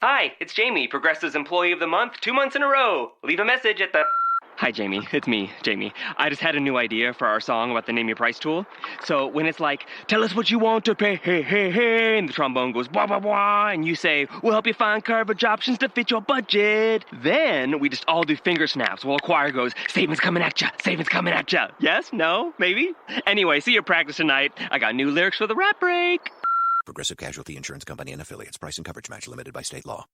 Hi, it's Jamie, Progressive's Employee of the Month, 2 months in a row. Leave a message at the... Hi, Jamie. It's me, Jamie. I just had a new idea for our song about the Name Your Price tool. So when it's like, tell us what you want to pay, hey, hey, hey, and the trombone goes, blah, blah, blah, and you say, we'll help you find coverage options to fit your budget. Then we just all do finger snaps while a choir goes, savings coming at ya, savings coming at ya. Yes? No? Maybe? Anyway, see you practice tonight. I got new lyrics for the rap break. Progressive Casualty Insurance Company and Affiliates. Price and coverage match limited by state law.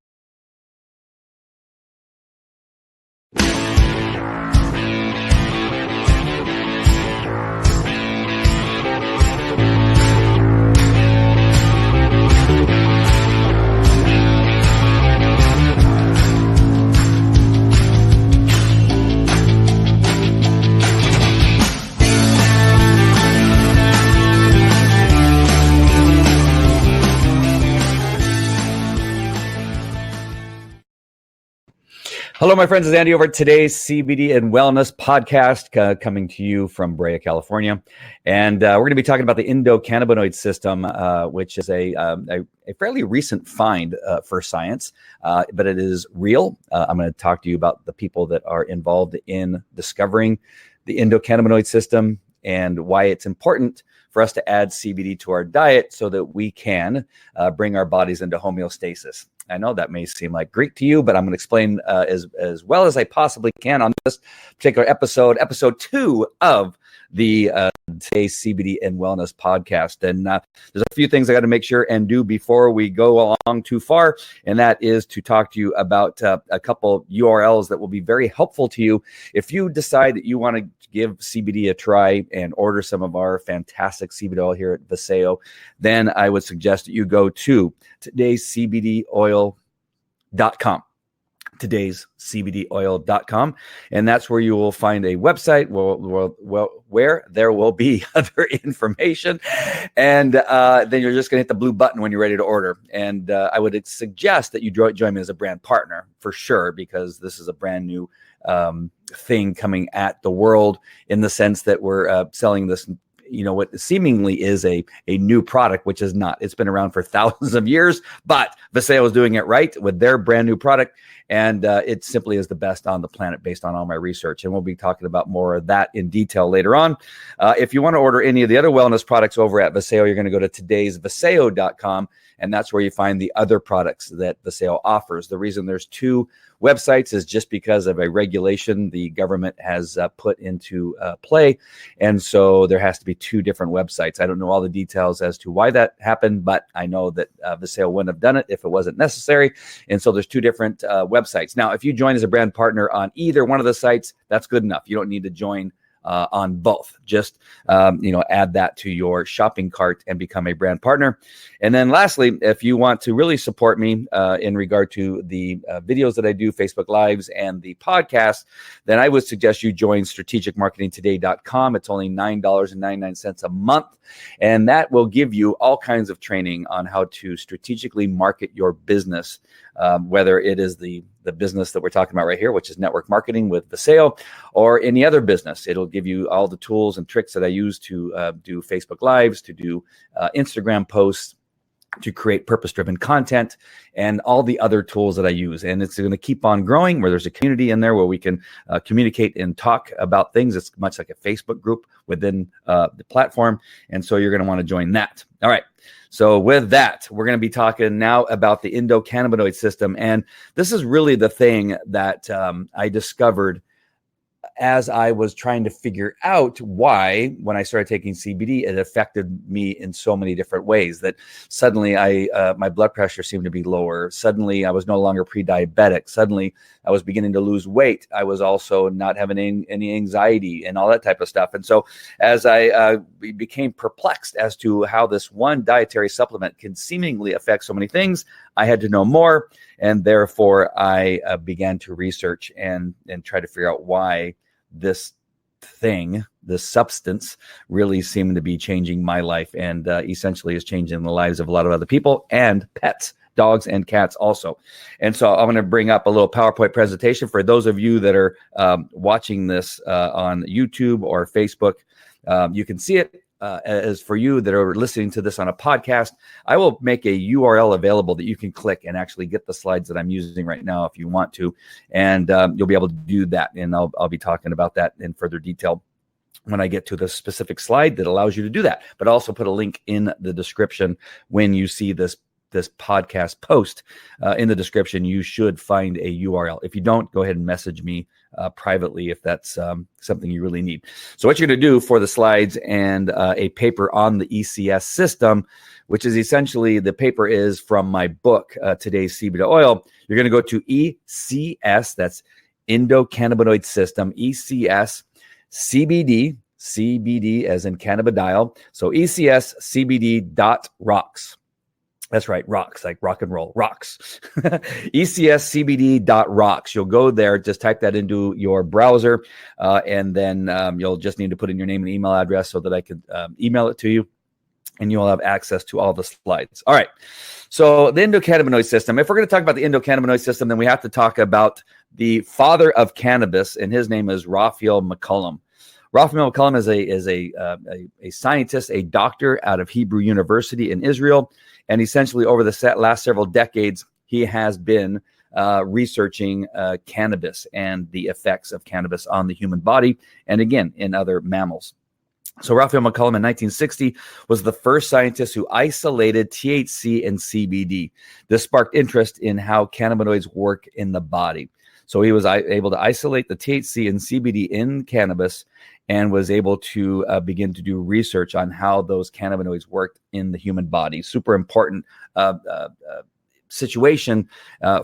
Hello, my friends. It's Andy over at Today's CBD and Wellness podcast, coming to you from Brea, California. And we're going to be talking about the Endocannabinoid System, which is a fairly recent find for science, but it is real. I'm going to talk to you about the people that are involved in discovering the Endocannabinoid System and why it's important for us to add CBD to our diet so that we can bring our bodies into homeostasis. I know that may seem like Greek to you, but I'm going to explain as well as I possibly can on this particular episode 2 of the Today's CBD and Wellness podcast. And there's a few things I got to make sure and do before we go along too far, and that is to talk to you about a couple URLs that will be very helpful to you if you decide that you want to give CBD a try and order some of our fantastic CBD oil here at Vasayo. Then I would suggest that you go to TodaysCBDOilcom. TodaysCBDOil.com, and that's where you will find a website where there will be other information, and then you're just going to hit the blue button when you're ready to order. And I would suggest that you join me as a brand partner for sure, because this is a brand new thing coming at the world, in the sense that we're selling this, what seemingly is a new product, which is not. It's been around for thousands of years, but Vasayo is doing it right with their brand new product, and it simply is the best on the planet based on all my research. And we'll be talking about more of that in detail later on. If you want to order any of the other wellness products over at Vasayo, you're going to go to todaysvasayo.com, and that's where you find the other products that Vasayo offers. The reason there's two websites is just because of a regulation the government has put into play. And so there has to be two different websites. I don't know all the details as to why that happened, but I know that Vasayo wouldn't have done it if it wasn't necessary. And so there's two different websites. Now, if you join as a brand partner on either one of the sites, that's good enough. You don't need to join on both. Just add that to your shopping cart and become a brand partner. And then lastly, if you want to really support me in regard to the videos that I do, Facebook Lives, and the podcast, then I would suggest you join strategicmarketingtoday.com. It's only $9.99 a month, and that will give you all kinds of training on how to strategically market your business, whether it is the business that we're talking about right here, which is network marketing with Vasayo, or any other business. It'll give you all the tools and tricks that I use to do Facebook Lives, to do Instagram posts, to create purpose-driven content, and all the other tools that I use. And it's going to keep on growing, where there's a community in there where we can communicate and talk about things. It's much like a Facebook group within the platform. And so you're going to want to join that. All right. So with that, we're going to be talking now about the endocannabinoid system. And this is really the thing that I discovered as I was trying to figure out why, when I started taking CBD, it affected me in so many different ways, that suddenly my blood pressure seemed to be lower. Suddenly I was no longer pre-diabetic. Suddenly I was beginning to lose weight. I was also not having any anxiety and all that type of stuff. And so as I became perplexed as to how this one dietary supplement can seemingly affect so many things, I had to know more. And therefore I began to research and try to figure out why this substance really seemed to be changing my life, and essentially is changing the lives of a lot of other people and pets, dogs and cats also. And so I'm going to bring up a little PowerPoint presentation for those of you that are watching this on YouTube or Facebook. You can see it. as for you that are listening to this on a podcast, I will make a URL available that you can click and actually get the slides that I'm using right now if you want to. And you'll be able to do that. And I'll be talking about that in further detail when I get to the specific slide that allows you to do that. But I'll also put a link in the description when you see this podcast post. In the description, you should find a URL. If you don't, go ahead and message me privately if that's something you really need. So what you're going to do for the slides and a paper on the ECS system, which is essentially the paper is from my book, Today's CBD Oil. You're going to go to ECS, that's Endocannabinoid System, ECS CBD as in cannabidiol. So ECSCBD.rocks. That's right, rocks, like rock and roll, rocks. ECSCBD.rocks. You'll go there, just type that into your browser, and then you'll just need to put in your name and email address so that I could email it to you, and you'll have access to all the slides. All right, so the endocannabinoid system. If we're going to talk about the endocannabinoid system, then we have to talk about the father of cannabis, and his name is Raphael McCollum. Raphael McCollum is a scientist, a doctor out of Hebrew University in Israel. And essentially over the last several decades, he has been researching cannabis and the effects of cannabis on the human body, and again, in other mammals. So Raphael McCollum in 1960 was the first scientist who isolated THC and CBD. This sparked interest in how cannabinoids work in the body. So he was able to isolate the THC and CBD in cannabis and was able to begin to do research on how those cannabinoids worked in the human body. Super important situation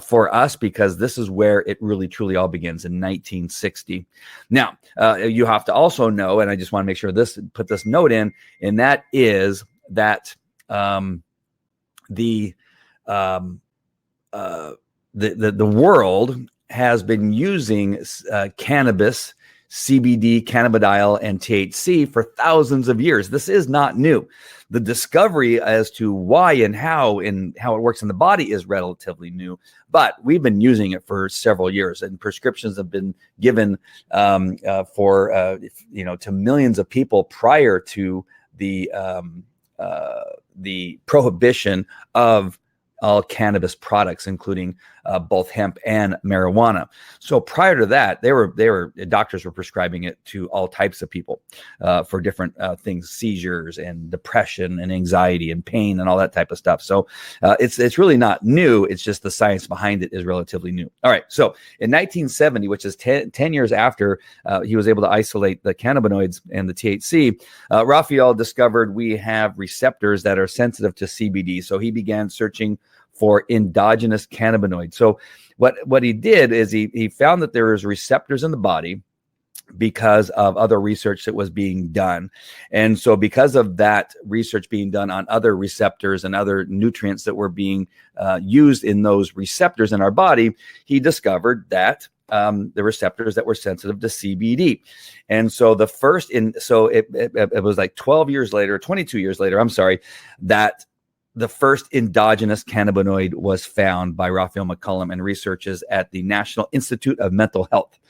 for us, because this is where it really truly all begins in 1960. Now, you have to also know, and I just want to make sure put this note in, and that is that the world has been using cannabis, CBD, cannabidiol, and THC for thousands of years. This is not new. The discovery as to why and how it works in the body is relatively new, but we've been using it for several years, and prescriptions have been given to millions of people prior to the prohibition of all cannabis products, including both hemp and marijuana. So prior to that, doctors were prescribing it to all types of people for different things, seizures and depression and anxiety and pain and all that type of stuff. So it's really not new. It's just the science behind it is relatively new. All right. So in 1970, which is 10 years after he was able to isolate the cannabinoids and the THC, Raphael discovered we have receptors that are sensitive to CBD. So he began searching for endogenous cannabinoids. So what he did is he found that there is receptors in the body because of other research that was being done. And so because of that research being done on other receptors and other nutrients that were being used in those receptors in our body, he discovered that the receptors that were sensitive to CBD. And so it was like 22 years later, that the first endogenous cannabinoid was found by Raphael McCollum and researchers at the National Institute of Mental Health.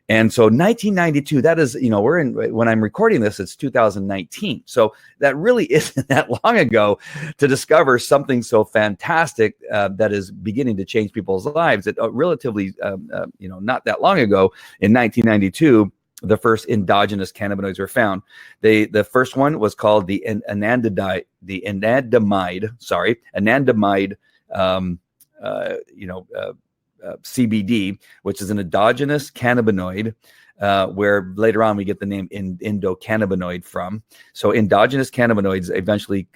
And so 1992, that is, when I'm recording this, it's 2019. So that really isn't that long ago to discover something so fantastic that is beginning to change people's lives. It relatively, not that long ago in 1992, the first endogenous cannabinoids were found. The first one was called the anandamide, CBD, which is an endogenous cannabinoid, where later on we get the name endocannabinoid from. So endogenous cannabinoids eventually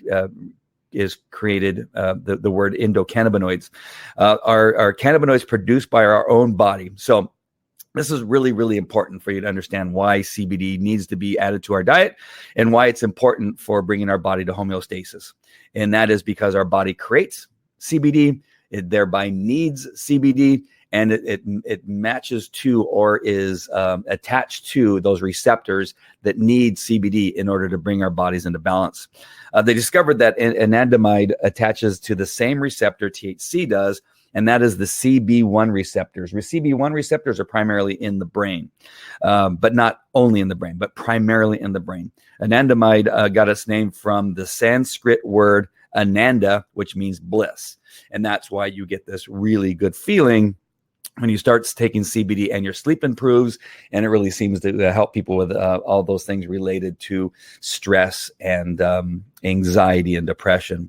is created, the word endocannabinoids are cannabinoids produced by our own body. So this is really, really important for you to understand why CBD needs to be added to our diet and why it's important for bringing our body to homeostasis. And that is because our body creates CBD, it thereby needs CBD, and it matches to or is attached to those receptors that need CBD in order to bring our bodies into balance. They discovered that anandamide attaches to the same receptor THC does, and that is the CB1 receptors. CB1 receptors are primarily in the brain, but not only in the brain, but primarily in the brain. Anandamide got its name from the Sanskrit word ananda, which means bliss. And that's why you get this really good feeling when you start taking CBD, and your sleep improves, and it really seems to help people with all those things related to stress and anxiety and depression.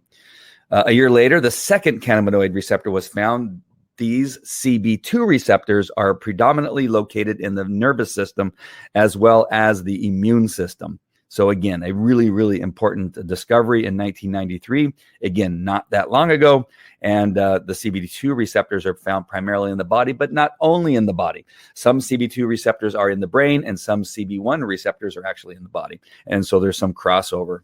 A year later, the second cannabinoid receptor was found. These CB2 receptors are predominantly located in the nervous system as well as the immune system. So again, a really, really important discovery in 1993. Again, not that long ago. And the CB2 receptors are found primarily in the body, but not only in the body. Some CB2 receptors are in the brain, and some CB1 receptors are actually in the body. And so there's some crossover.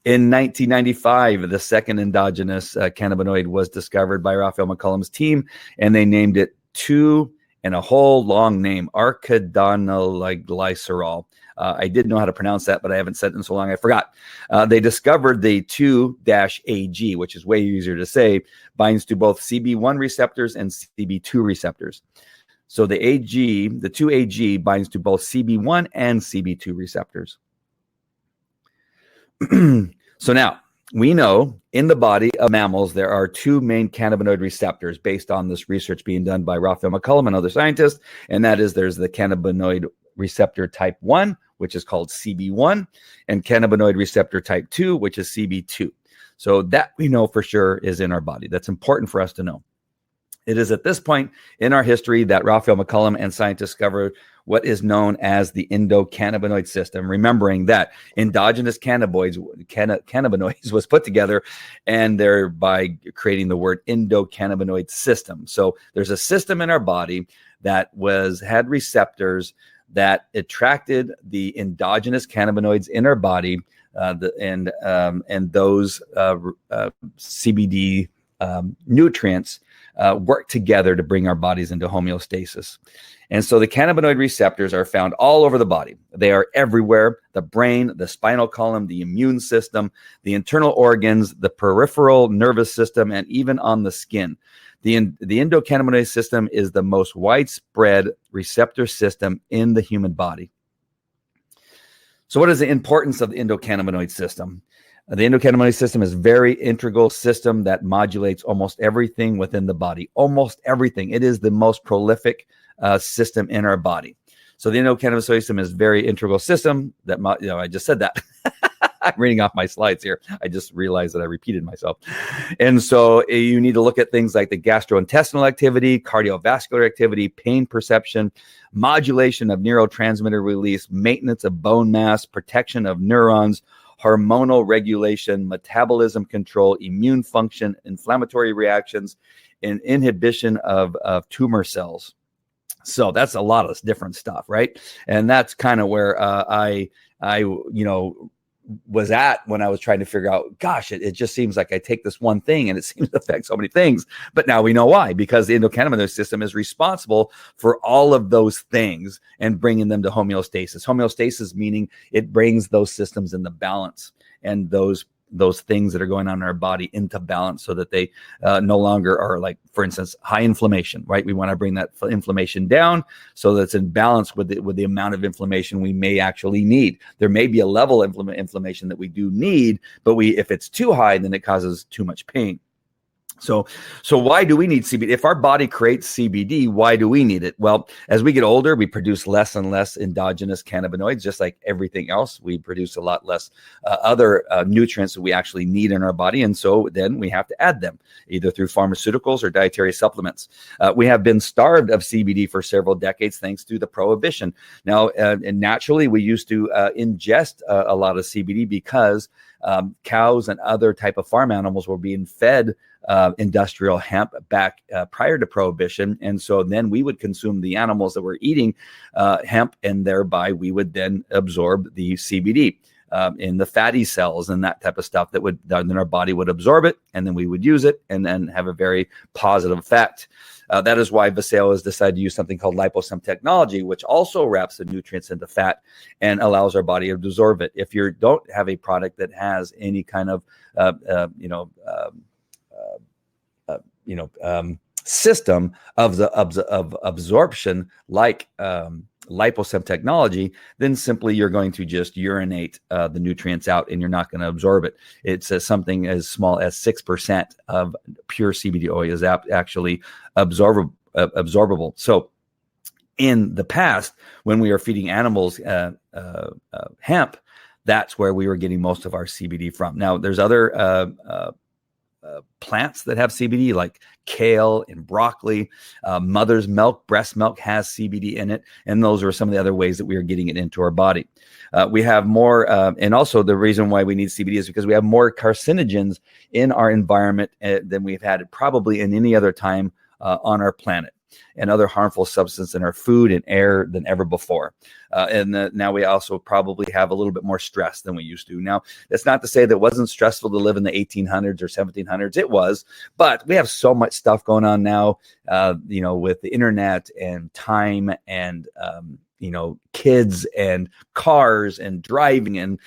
In 1995, the second endogenous cannabinoid was discovered by Raphael McCullum's team, and they named it and a whole long name, arcadonoglycerol. I did know how to pronounce that, but I haven't said it in so long I forgot. They discovered the 2-AG, which is way easier to say, binds to both CB1 receptors and CB2 receptors. So the 2-AG binds to both CB1 and CB2 receptors. So now we know in the body of mammals, there are two main cannabinoid receptors based on this research being done by Raphael McCullum and other scientists. And that is, there's the cannabinoid receptor type 1, which is called CB1, and cannabinoid receptor type 2, which is CB2. So that we know for sure is in our body. That's important for us to know. It is at this point in our history that Raphael McCullum and scientists discovered what is known as the endocannabinoid system, remembering that endogenous cannabinoids was put together and thereby creating the word endocannabinoid system. So there's a system in our body that had receptors that attracted the endogenous cannabinoids in our body, and those CBD nutrients work together to bring our bodies into homeostasis. And so the cannabinoid receptors are found all over the body. They are everywhere: the brain, the spinal column, the immune system, the internal organs, the peripheral nervous system, and even on the skin. The endocannabinoid system is the most widespread receptor system in the human body. So what is the importance of the endocannabinoid system? The endocannabinoid system is a very integral system that modulates almost everything within the body. Almost everything. It is the most prolific system in our body. So the endocannabinoid system is a very integral system that, I just said that. I'm reading off my slides here. I just realized that I repeated myself. And so you need to look at things like the gastrointestinal activity, cardiovascular activity, pain perception, modulation of neurotransmitter release, maintenance of bone mass, protection of neurons, hormonal regulation, metabolism control, immune function, inflammatory reactions, and inhibition of tumor cells. So that's a lot of different stuff, right? And that's kind of where I was at when I was trying to figure out, gosh, it just seems like I take this one thing and it seems to affect so many things. But now we know why, because the endocannabinoid system is responsible for all of those things and bringing them to homeostasis. Homeostasis meaning it brings those systems into balance, and those things that are going on in our body into balance so that they no longer are, like, for instance, high inflammation, right? We want to bring that inflammation down so that it's in balance with the amount of inflammation we may actually need. There may be a level of inflammation that we do need, but if it's too high, then it causes too much pain. So why do we need CBD? If our body creates CBD, why do we need it? Well, as we get older, we produce less and less endogenous cannabinoids, just like everything else. We produce a lot less other nutrients that we actually need in our body. And so then we have to add them either through pharmaceuticals or dietary supplements. We have been starved of CBD for several decades thanks to the prohibition. Now, and naturally, we used to ingest a lot of CBD because cows and other type of farm animals were being fed industrial hemp back prior to prohibition. And so then we would consume the animals that were eating hemp, and thereby we would then absorb the CBD in the fatty cells and that type of stuff then our body would absorb it, and then we would use it and then have a very positive effect. That is why Vasayo has decided to use something called liposome technology, which also wraps the nutrients into fat and allows our body to absorb it. If you don't have a product that has any kind of system of absorption, like liposome technology, then simply you're going to just urinate the nutrients out, and you're not going to absorb it. It's something as small as 6% of pure CBD oil is actually absorbable. So in the past, when we were feeding animals hemp, that's where we were getting most of our CBD from. Now, there's other plants that have CBD, like kale and broccoli. Mother's milk, breast milk, has CBD in it, and those are some of the other ways that we are getting it into our body. We have more, and also the reason why we need CBD is because we have more carcinogens in our environment than we've had probably in any other time on our planet, and other harmful substances in our food and air than ever before. Now we also probably have a little bit more stress than we used to. Now, that's not to say that it wasn't stressful to live in the 1800s or 1700s. It was, but we have so much stuff going on now, with the internet and time and, kids and cars and driving and,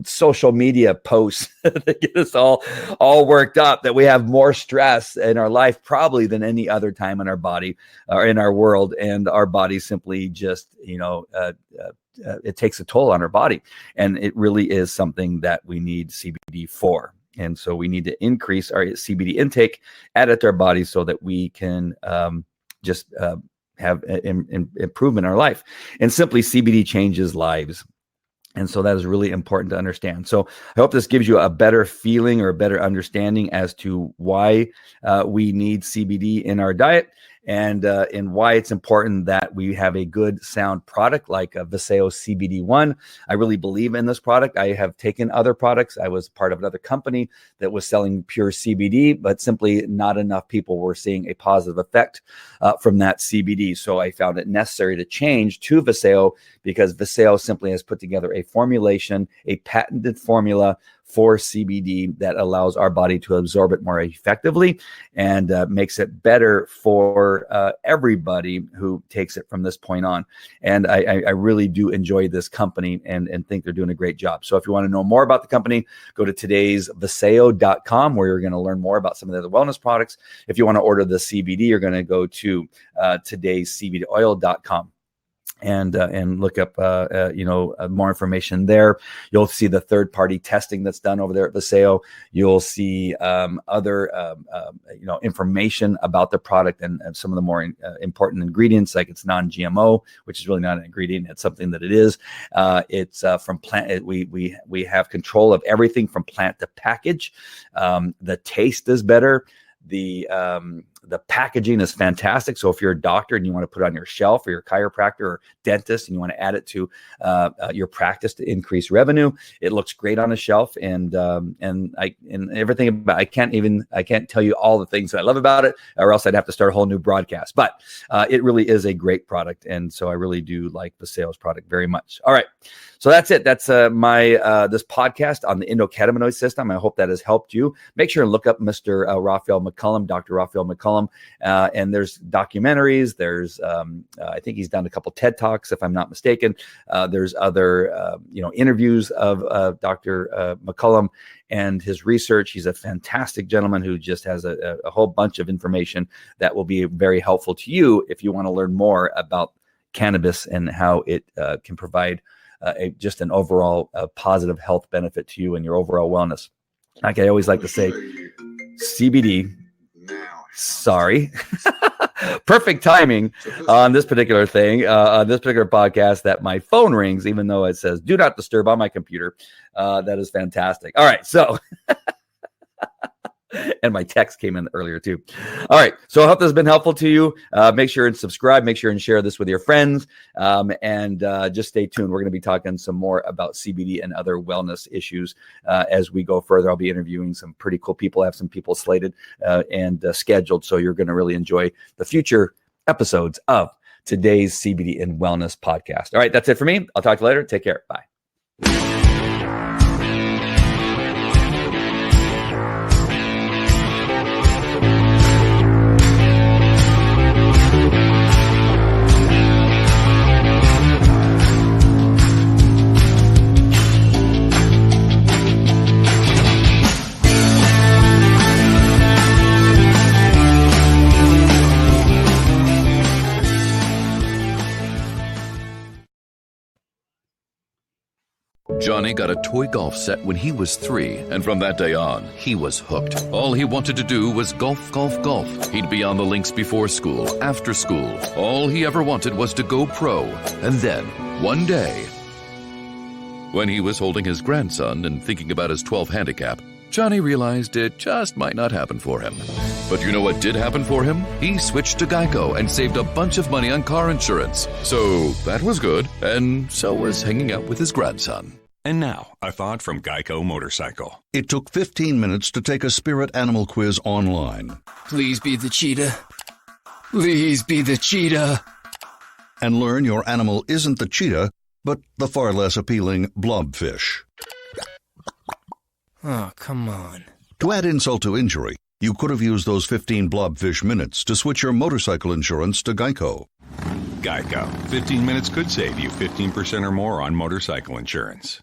social media posts that get us all worked up, that we have more stress in our life probably than any other time in our body or in our world. And our body simply just, it takes a toll on our body. And it really is something that we need CBD for. And so we need to increase our CBD intake, add it to our body so that we can have improvement in our life. And simply, CBD changes lives. And so that is really important to understand. So I hope this gives you a better feeling or a better understanding as to why we need CBD in our diet, and why it's important that we have a good, sound product like a Vasayo CBD1. I really believe in this product. I have taken other products. I was part of another company that was selling pure CBD, but simply not enough people were seeing a positive effect from that CBD. So I found it necessary to change to Vasayo, because Vasayo simply has put together a formulation, a patented formula for CBD that allows our body to absorb it more effectively, and makes it better for everybody who takes it from this point on. And I really do enjoy this company and think they're doing a great job. So if you want to know more about the company, go to todaysVasayocom, where you're going to learn more about some of the other wellness products. If you want to order the CBD, you're going to go to todaysCBDOilcom. And look up, more information there. You'll see the third-party testing that's done over there at Vasayo. You'll see other, information about the product and some of the more important ingredients, like it's non-GMO, which is really not an ingredient. It's something that it is. It's from plant. We have control of everything from plant to package. The taste is better. The packaging is fantastic. So if you're a doctor and you want to put it on your shelf, or your chiropractor or dentist, and you want to add it to your practice to increase revenue, it looks great on a shelf. And everything about, I can't tell you all the things that I love about it, or else I'd have to start a whole new broadcast. But it really is a great product. And so I really do like the Vasayo's product very much. All right. So that's it. That's my this podcast on the endocannabinoid system. I hope that has helped you. Make sure and look up Mr. Raphael McCullum, Dr. Raphael McCullum. And there's documentaries. There's, I think he's done a couple TED Talks, if I'm not mistaken. There's other, interviews of Dr. McCullum and his research. He's a fantastic gentleman who just has a whole bunch of information that will be very helpful to you if you want to learn more about cannabis and how it can provide just an overall positive health benefit to you and your overall wellness. Like I always like to say, CBD. Sorry. Perfect timing on this particular thing, on this particular podcast, that my phone rings, even though it says do not disturb on my computer. That is fantastic. All right. So, and my text came in earlier too. All right. So I hope this has been helpful to you. Make sure and subscribe. Make sure and share this with your friends. And just stay tuned. We're going to be talking some more about CBD and other wellness issues as we go further. I'll be interviewing some pretty cool people. I have some people slated and scheduled. So you're going to really enjoy the future episodes of today's CBD and Wellness podcast. All right. That's it for me. I'll talk to you later. Take care. Bye. Johnny got a toy golf set when he was 3, and from that day on, he was hooked. All he wanted to do was golf, golf, golf. He'd be on the links before school, after school. All he ever wanted was to go pro. And then, one day, when he was holding his grandson and thinking about his 12 handicap, Johnny realized it just might not happen for him. But you know what did happen for him? He switched to Geico and saved a bunch of money on car insurance. So that was good, and so was hanging out with his grandson. And now, a thought from Geico Motorcycle. It took 15 minutes to take a spirit animal quiz online. Please be the cheetah. Please be the cheetah. And learn your animal isn't the cheetah, but the far less appealing blobfish. Oh, come on. To add insult to injury, you could have used those 15 blobfish minutes to switch your motorcycle insurance to Geico. Geico. 15 minutes could save you 15% or more on motorcycle insurance.